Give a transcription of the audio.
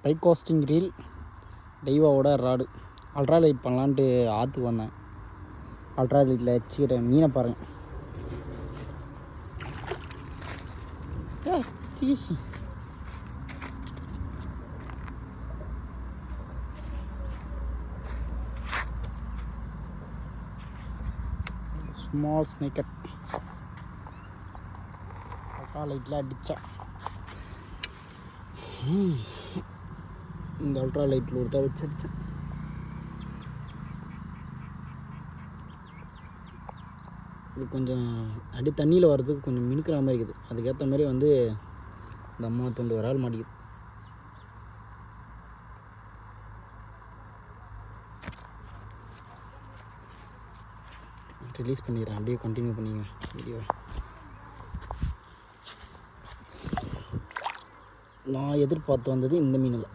பைகாஸ்டிங் reel டைவாவோட rod. Ultra light பண்ணலான்ட்டு ஆற்றுக்கு வந்தேன். அல்ட்ரா லைட்டில் வச்சுக்கிறேன். மீனை பாருங்கள். சீசி ஸ்மால் ஸ்னேக்கட் அல்ட்ரா லைட்டில் அடித்தா. இந்த அல்ட்ரா லைட்டில் ஒரு தான் வச்சு அடித்தேன். இது கொஞ்சம் அடி தண்ணியில் வர்றதுக்கு கொஞ்சம் மினுக்கிற மாதிரி இருக்குது. அதுக்கேற்ற மாதிரி வந்து இந்த அம்மா தொண்டு வரால் மாட்டிக்குது. ரிலீஸ் பண்ணிடுறேன். அப்படியே கண்டினியூ பண்ணிங்க வீடியோ. நான் எதிர்பார்த்து வந்தது இந்த மீனில்.